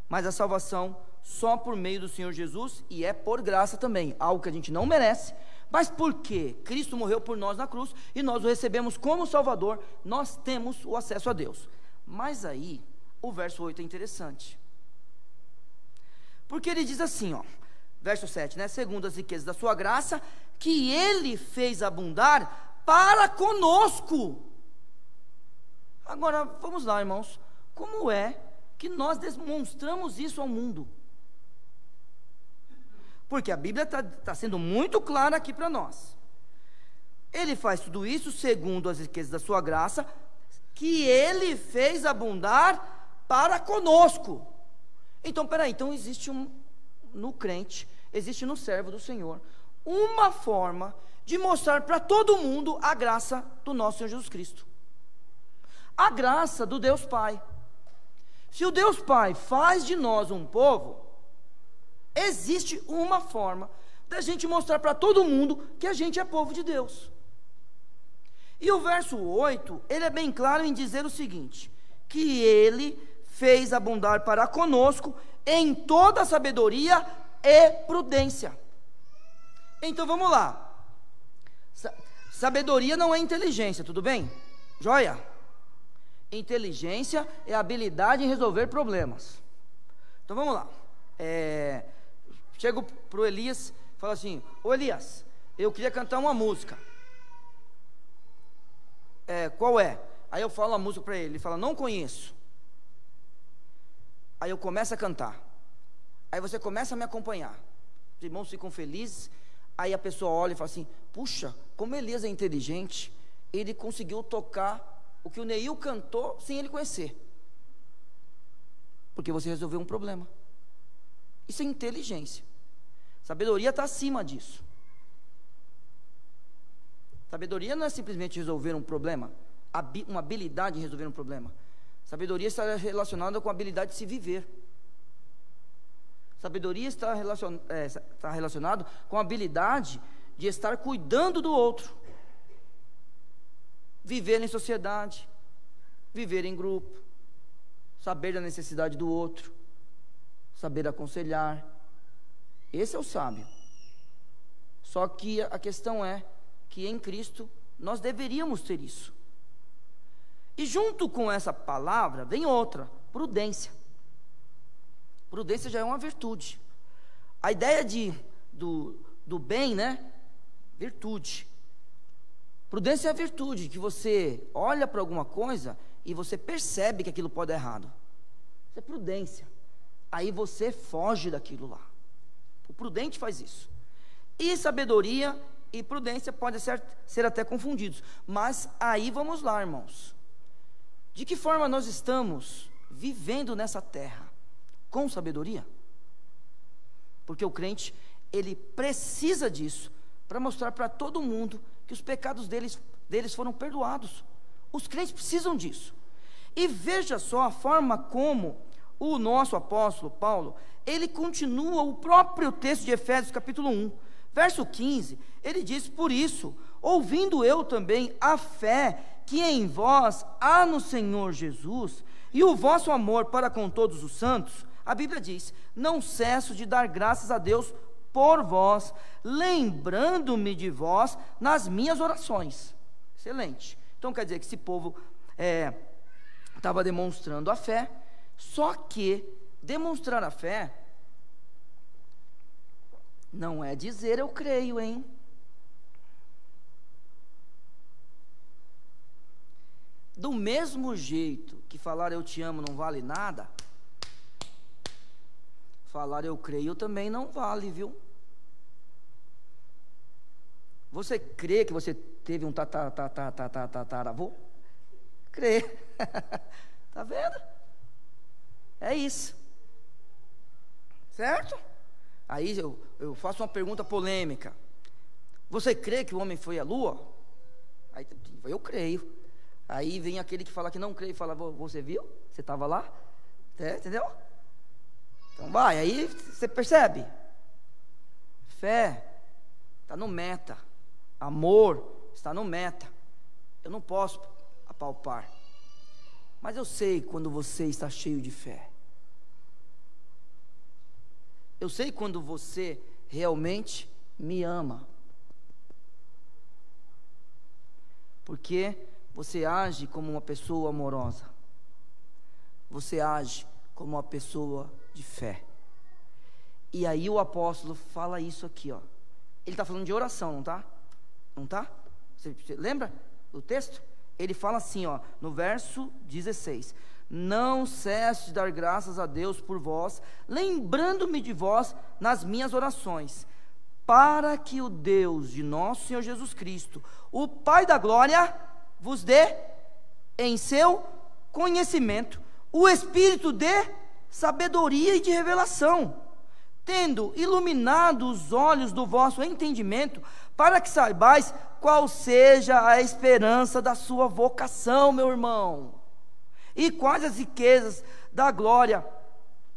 Mas a salvação só por meio do Senhor Jesus, e é por graça também, algo que a gente não merece. Mas por quê? Cristo morreu por nós na cruz, e nós o recebemos como Salvador, nós temos o acesso a Deus. Mas aí, o verso 8 é interessante, porque ele diz assim, verso 7, né? Segundo as riquezas da sua graça, que Ele fez abundar para conosco. Agora, vamos lá, irmãos, como é que nós demonstramos isso ao mundo? Porque a Bíblia está sendo muito clara aqui para nós. Ele faz tudo isso segundo as riquezas da sua graça, que Ele fez abundar para conosco. Então, então existe no crente, existe no servo do Senhor, uma forma de mostrar para todo mundo a graça do nosso Senhor Jesus Cristo. A graça do Deus Pai. Se o Deus Pai faz de nós um povo, existe uma forma da gente mostrar para todo mundo que a gente é povo de Deus. E o verso 8, ele é bem claro em dizer o seguinte: que Ele fez abundar para conosco em toda sabedoria e prudência. Então vamos lá. Sabedoria não é inteligência, tudo bem? Joia? Inteligência é a habilidade em resolver problemas. Então vamos lá. Chego para o Elias e falo assim: ô Elias, eu queria cantar uma música. Qual é? Aí eu falo a música para ele. Ele fala: não conheço. Aí eu começo a cantar. Aí você começa a me acompanhar. Os irmãos ficam felizes. Aí a pessoa olha e fala assim: puxa, como Elias é inteligente, ele conseguiu tocar o que o Neil cantou sem ele conhecer. Porque você resolveu um problema. Isso é inteligência. Sabedoria está acima disso. Sabedoria não é simplesmente resolver um problema, uma habilidade de resolver um problema. Sabedoria está relacionada com a habilidade de se viver. Sabedoria está relacionado com a habilidade de estar cuidando do outro. viver em sociedade, viver em grupo, saber da necessidade do outro, saber aconselhar. Esse é o sábio. Só que a questão é que em Cristo nós deveríamos ter isso. E junto com essa palavra vem outra, prudência. Prudência já é uma virtude. A ideia do bem, né? Virtude. Prudência é a virtude, que você olha para alguma coisa e você percebe que aquilo pode dar errado. Isso é prudência. Aí você foge daquilo lá. O prudente faz isso. E sabedoria e prudência podem ser até confundidos. Mas aí vamos lá, irmãos. De que forma nós estamos vivendo nessa terra? Com sabedoria? Porque o crente, ele precisa disso para mostrar para todo mundo que os pecados deles foram perdoados. Os crentes precisam disso. E veja só a forma como o nosso apóstolo Paulo, ele continua o próprio texto de Efésios capítulo 1, verso 15, ele diz: por isso, ouvindo eu também a fé que em vós há no Senhor Jesus, e o vosso amor para com todos os santos, a Bíblia diz: não cesso de dar graças a Deus por vós, lembrando-me de vós nas minhas orações. Excelente. Então quer dizer que esse povo estava demonstrando a fé, só que demonstrar a fé não é dizer eu creio, hein? Do mesmo jeito que falar eu te amo não vale nada, falar eu creio também não vale, viu? Você crê que você teve um tataravô? Crê. Tá vendo? É isso. Certo? Aí eu faço uma pergunta polêmica. Você crê que o homem foi à lua? Aí eu creio. Aí vem aquele que fala que não crê e fala: você viu? Você estava lá? Entendeu? Então vai, aí você percebe. Fé está no meta. Amor está no meta. Eu não posso apalpar, mas eu sei quando você está cheio de fé. Eu sei quando você realmente me ama, porque você age como uma pessoa amorosa, você age como uma pessoa de fé. E aí o apóstolo fala isso aqui, ó. Ele está falando de oração, não está? Não está? Você lembra do texto? Ele fala assim, ó, no verso 16: não cesse de dar graças a Deus por vós, lembrando-me de vós nas minhas orações, para que o Deus de nosso Senhor Jesus Cristo, o Pai da glória, vos dê em seu conhecimento o espírito de sabedoria e de revelação, tendo iluminado os olhos do vosso entendimento, para que saibais qual seja a esperança da sua vocação, meu irmão, e quais as riquezas da glória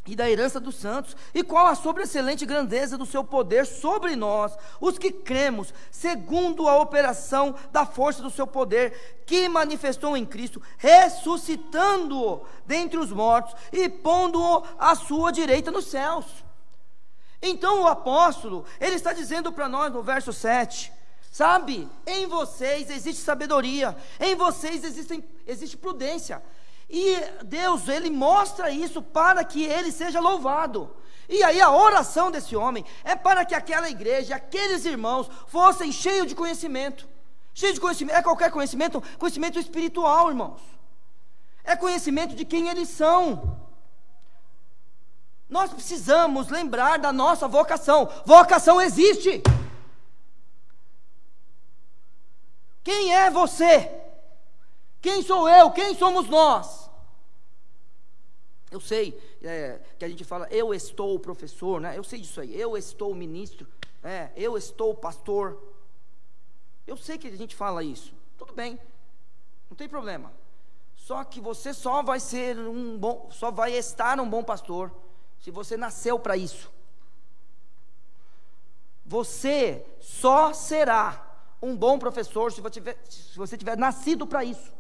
e da herança dos santos, e qual a sobreexcelente grandeza do seu poder sobre nós, os que cremos, segundo a operação da força do seu poder, que manifestou em Cristo, ressuscitando-o dentre os mortos, e pondo-o à sua direita nos céus. Então o apóstolo, ele está dizendo para nós no verso 7, sabe, em vocês existe sabedoria, em vocês existe prudência, e Deus, ele mostra isso para que ele seja louvado. E aí a oração desse homem é para que aquela igreja, aqueles irmãos fossem cheios de conhecimento. Cheio de conhecimento, é qualquer conhecimento, conhecimento espiritual, irmãos, é conhecimento de quem eles são. Nós precisamos lembrar da nossa vocação. Vocação existe. Quem é você? Quem sou eu? Quem somos nós? Eu sei que a gente fala, eu estou professor, né? Eu sei disso aí, eu estou ministro, eu estou pastor. Eu sei que a gente fala isso, tudo bem, não tem problema. Só que você só vai estar um bom pastor se você nasceu para isso. Você só será um bom professor se você tiver nascido para isso.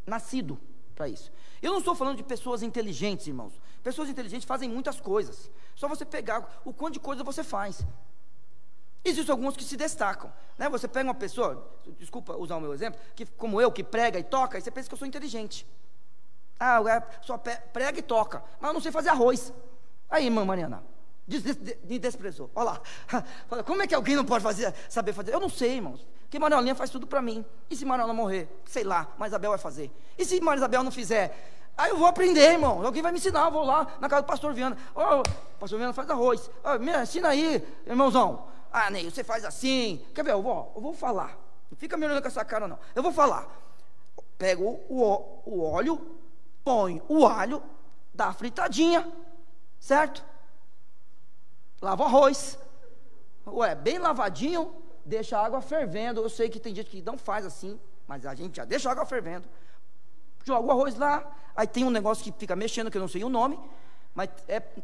Nascido para isso. Eu não estou falando de pessoas inteligentes, irmãos. Pessoas inteligentes fazem muitas coisas. Só você pegar o quanto de coisa você faz. Existem alguns que se destacam, né? Você pega uma pessoa, desculpa usar o meu exemplo, que, como eu, que prega e toca, e você pensa que eu sou inteligente. Ah, só prega e toca, mas eu não sei fazer arroz. Aí, irmã Mariana, me desprezou. Olha lá, fala, como é que alguém não pode saber fazer? Eu não sei, irmãos, porque Mariolinha faz tudo para mim. E se Mariola morrer? Sei lá, mas Isabel vai fazer. E se Isabel não fizer? Aí eu vou aprender, irmão. Alguém vai me ensinar. Eu vou lá na casa do pastor Viana. Pastor Viana faz arroz. Me ensina aí, irmãozão. Ah, Ney, você faz assim. Quer ver? Eu vou falar. Não fica me olhando com essa cara, não. Eu vou falar. Pego o óleo, põe o alho, dá a fritadinha, certo? Lava o arroz. Bem lavadinho, deixa a água fervendo. Eu sei que tem gente que não faz assim, mas a gente já deixa a água fervendo. Joga o arroz lá. Aí tem um negócio que fica mexendo, que eu não sei o nome, mas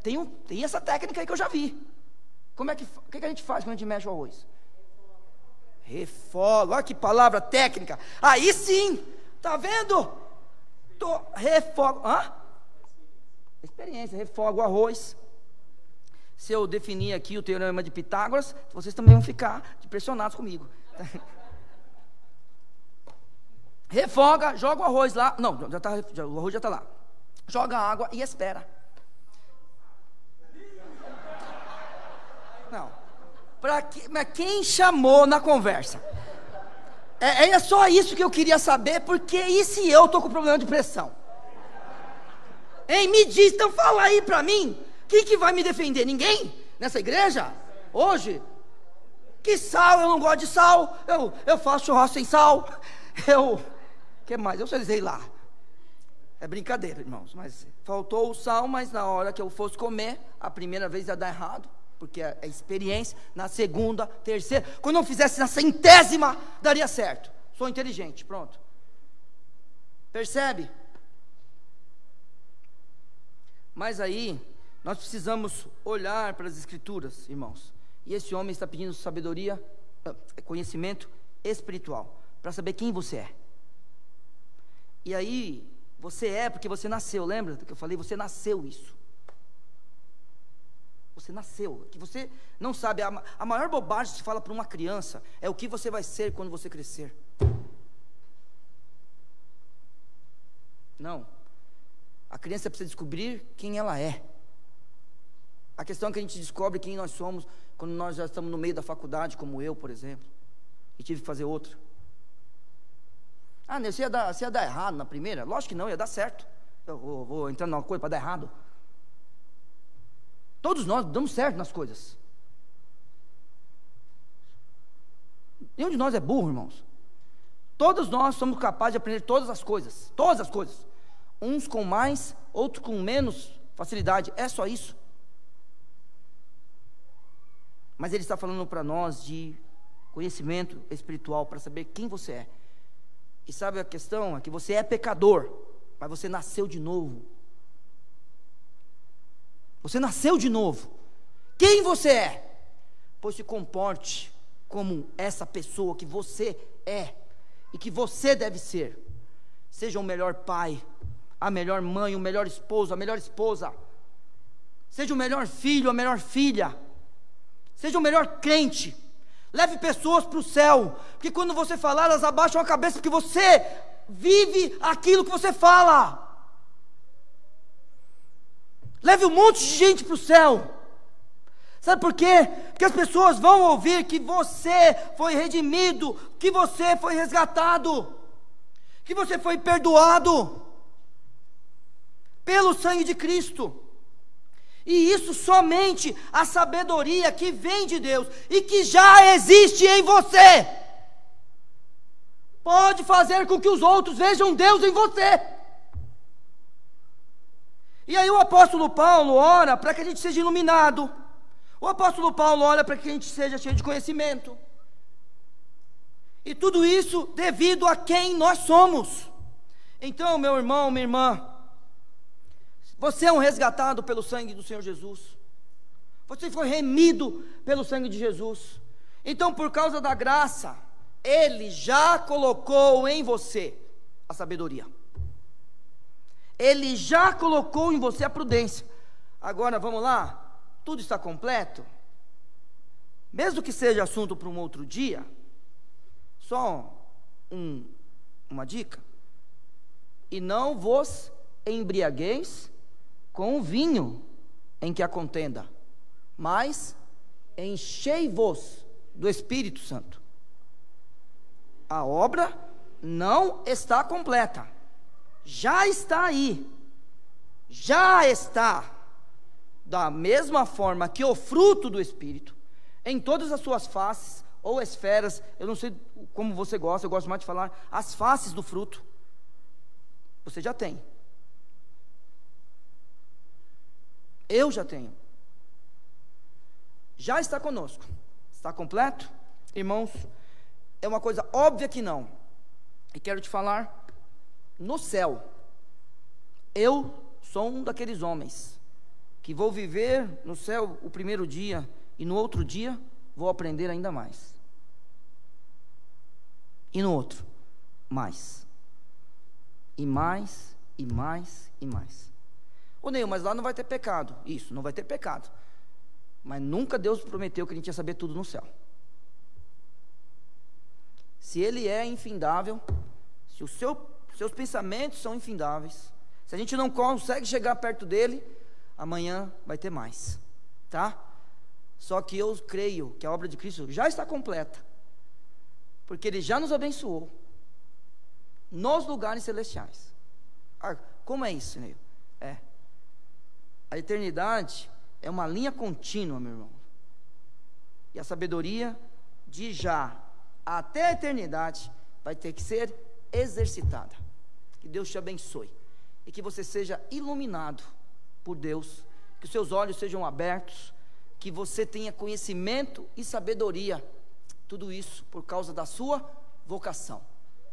tem essa técnica aí que eu já vi. O que a gente faz quando a gente mexe o arroz? Refoga. Olha que palavra técnica. Aí sim, tá vendo? Refoga. Experiência, refoga o arroz. Se eu definir aqui o teorema de Pitágoras, vocês também vão ficar impressionados comigo. Refoga, joga o arroz lá. Não, o arroz já está lá. Joga a água e espera. Não. Mas quem chamou na conversa? É só isso que eu queria saber, porque e se eu estou com problema de pressão? Hein, me diz, então fala aí para mim. Quem que vai me defender? Ninguém? Nessa igreja? Hoje? Que sal? Eu não gosto de sal. Eu faço churrasco sem sal. Que mais? Eu sei lá. É brincadeira, irmãos. Mas faltou o sal, mas na hora que eu fosse comer, a primeira vez ia dar errado, porque é experiência. Na segunda, terceira, quando eu fizesse na 100ª, daria certo. Sou inteligente, pronto. Percebe? Mas aí, nós precisamos olhar para as Escrituras, irmãos. E esse homem está pedindo sabedoria, conhecimento espiritual, para saber quem você é. E aí, você é porque você nasceu, lembra do que eu falei? Você nasceu isso. Você nasceu, que você não sabe, a maior bobagem que se fala para uma criança é o que você vai ser quando você crescer. Não, a criança precisa descobrir quem ela é. A questão é que a gente descobre quem nós somos quando nós já estamos no meio da faculdade, como eu, por exemplo, e tive que fazer outra. Você ia dar errado na primeira? Lógico que não, ia dar certo. Eu vou entrar numa coisa para dar errado. Todos nós damos certo nas coisas. Nenhum de nós é burro, irmãos. Todos nós somos capazes de aprender todas as coisas. Todas as coisas. Uns com mais, outros com menos facilidade. É só isso. Mas ele está falando para nós de conhecimento espiritual, para saber quem você é. E sabe a questão? É que você é pecador, mas você nasceu de novo. Você nasceu de novo. Quem você é? Pois se comporte como essa pessoa que você é e que você deve ser. Seja o melhor pai, a melhor mãe, o melhor esposo, a melhor esposa. Seja o melhor filho, a melhor filha. Seja o melhor crente. Leve pessoas para o céu, porque quando você falar, elas abaixam a cabeça, porque você vive aquilo que você fala. Leve um monte de gente para o céu. Sabe por quê? Porque as pessoas vão ouvir que você foi redimido, que você foi resgatado, que você foi perdoado pelo sangue de Cristo. E isso somente a sabedoria que vem de Deus e que já existe em você pode fazer com que os outros vejam Deus em você. E aí o apóstolo Paulo ora para que a gente seja iluminado. O apóstolo Paulo ora para que a gente seja cheio de conhecimento. E tudo isso devido a quem nós somos. Então, meu irmão, minha irmã, você é um resgatado pelo sangue do Senhor Jesus. Você foi remido pelo sangue de Jesus. Então, por causa da graça, Ele já colocou em você a sabedoria. Ele já colocou em você a prudência. Agora, vamos lá? Tudo está completo? Mesmo que seja assunto para um outro dia, só uma dica. E não vos embriagueis com o vinho em que há contenda, mas enchei-vos do Espírito Santo. A obra não está completa, já está aí, já está, da mesma forma que o fruto do Espírito, em todas as suas faces, ou esferas, eu não sei como você gosta, eu gosto mais de falar, as faces do fruto, você já tem. Eu já tenho. Já está conosco. Está completo? Irmãos, é uma coisa óbvia que não. E quero te falar, no céu, eu sou um daqueles homens que vou viver no céu o primeiro dia e no outro dia vou aprender ainda mais. E no outro, mais. E mais, e mais, e mais. Ô Neil, mas lá não vai ter pecado. Isso, não vai ter pecado. Mas nunca Deus prometeu que a gente ia saber tudo no céu. Se Ele é infindável, se os seus pensamentos são infindáveis, se a gente não consegue chegar perto dEle, amanhã vai ter mais, tá? Só que eu creio que a obra de Cristo já está completa, porque Ele já nos abençoou nos lugares celestiais. Ah, como é isso, Neil? A eternidade é uma linha contínua, meu irmão. E a sabedoria de já até a eternidade vai ter que ser exercitada. Que Deus te abençoe e que você seja iluminado por Deus, que os seus olhos sejam abertos, que você tenha conhecimento e sabedoria, tudo isso por causa da sua vocação.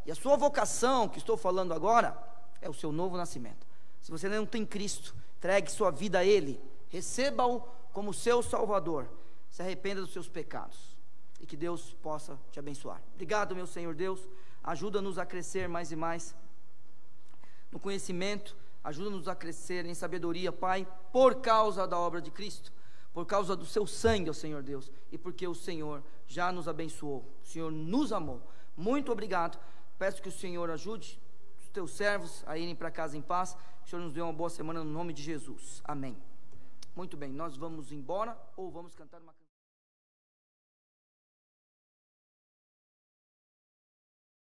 E a sua vocação, que estou falando agora, é o seu novo nascimento. Se você não tem Cristo, entregue sua vida a Ele, receba-o como seu Salvador, se arrependa dos seus pecados, e que Deus possa te abençoar. Obrigado, meu Senhor Deus, ajuda-nos a crescer mais e mais no conhecimento, ajuda-nos a crescer em sabedoria, Pai, por causa da obra de Cristo, por causa do seu sangue, ó Senhor Deus, e porque o Senhor já nos abençoou, o Senhor nos amou. Muito obrigado. Peço que o Senhor ajude os teus servos a irem para casa em paz. O Senhor nos dê uma boa semana no nome de Jesus. Amém. Muito bem, nós vamos embora ou vamos cantar uma canção?